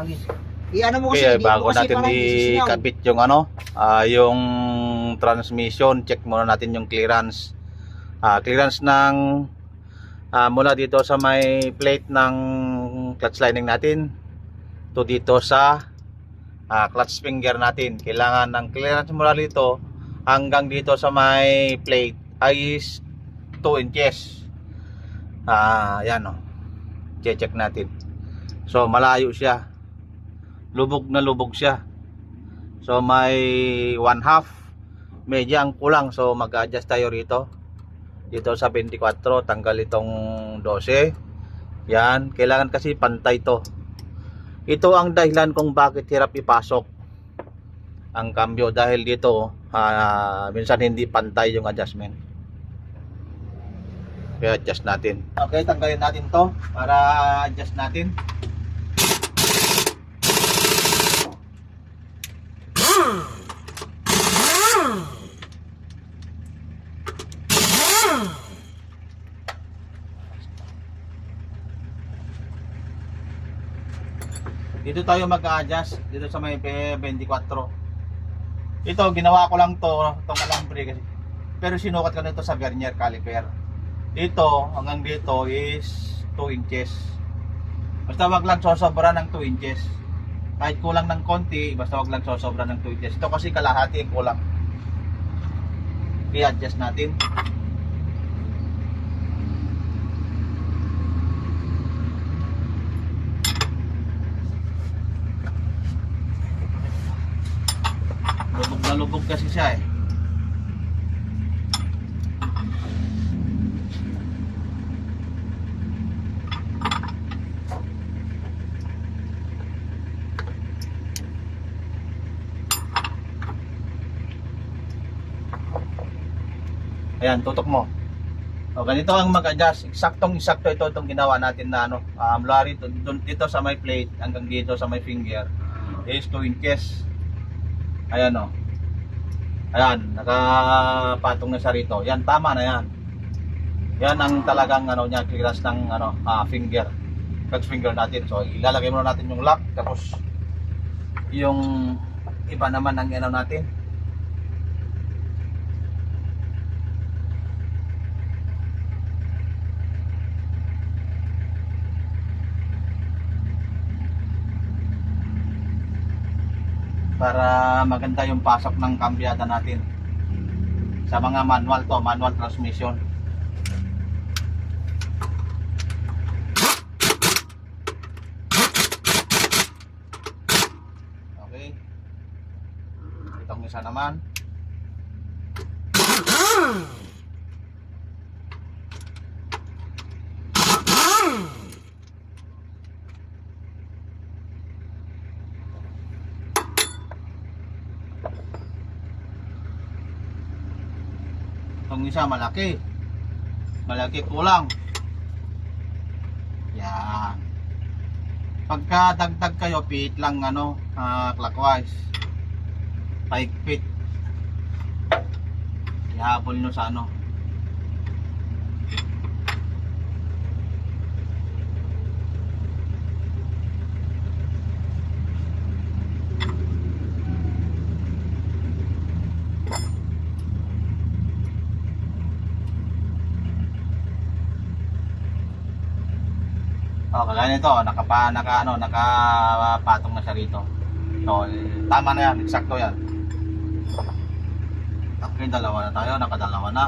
hangin. Iano mo kasi, Okay, hindi bago mo kasi natin parang isisingaw. ikabit yung yung transmission, check muna natin yung clearance. Clearance ng mula dito sa may plate ng clutch lining natin to dito sa clutch finger natin. Kailangan ng clearance mula dito hanggang dito sa may plate ay 2 inches. Yan o. Check natin. So malayo siya. Lubog na lubog siya. So may 1/2. Medyo ang kulang. So mag-adjust tayo rito. Dito sa 24, tanggal itong 12. Yan. Kailangan kasi pantay to. Ito ang dahilan kung bakit hirap ipasok ang cambio. Dahil dito, minsan hindi pantay yung adjustment. Kaya adjust natin. Okay, tanggalin natin to para adjust natin. Dito tayo mag-adjust dito sa may 24. Ito ginawa ko lang itong alambre kasi. Pero sinukat ko nito sa vernier caliper. Dito hanggang dito is 2 inches. Basta wag lang sosobra ng 2 inches. Kahit kulang ng konti, basta wag lang sosobra ng 2 inches. Ito kasi kalahati ang kulang. I-adjust natin. Lubog na lubog kasi siya eh. Ayan, tutok mo. O, ganito ang mag-adjust. Eksaktong-eksakto itong ginawa natin na mula rito, dito sa may plate hanggang dito sa may finger is 2 inches. Ayan o. Ayan, nakapatong na siya rito. Yan, tama na yan. Yan ang talagang niya, clearance ng finger. Clutch finger natin. So, ilalagay muna natin yung lock. Tapos, yung iba naman ang natin. Para maganda yung pasok ng kambyada natin sa mga manual manual transmission. Okay, itong isa naman. Itong isa malaki kulang. Yan. Pagka dagdag kayo, pihit lang clockwise. Paigpit. Ihabol nyo sa kagaya nito, nakapatong na siya rito. So, tama na yan, eksakto yan. Okay, dalawa na tayo, nakadalawa na.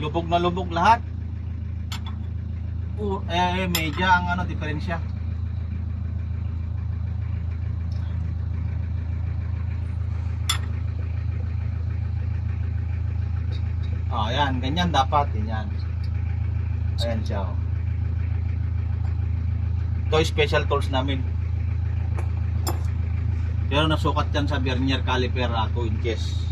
Lubog na lubog lahat. Medya ang diferensya. Ayan, ganyan dapat. Ganyan. Ayan siya. Oh. Ito yung special tools namin. Pero nasukat yan sa vernier caliper 2 inches.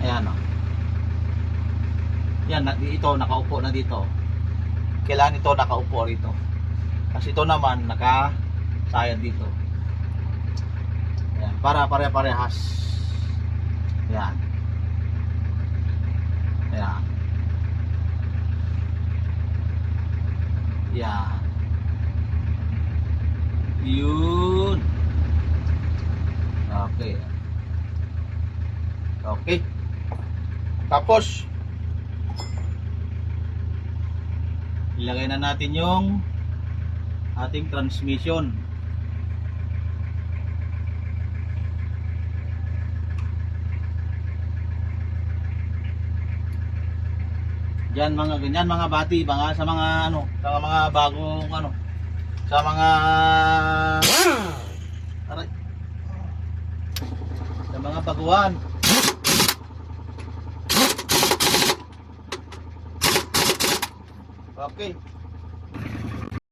Ayan o. Yan, ito nakaupo na dito. Kailangan ito nakaupo rito. Kasi ito naman nakasayad dito. Ayan, para pare-parehas. Ayan. Ayan. Ayan. Yun. Okay. Okay. Tapos ilagay na natin yung ating transmission. Diyan mga ganyan mga bati, mga sa mga ano, sa mga bagong ano, sa mga aray, sa mga baguhan. Okay.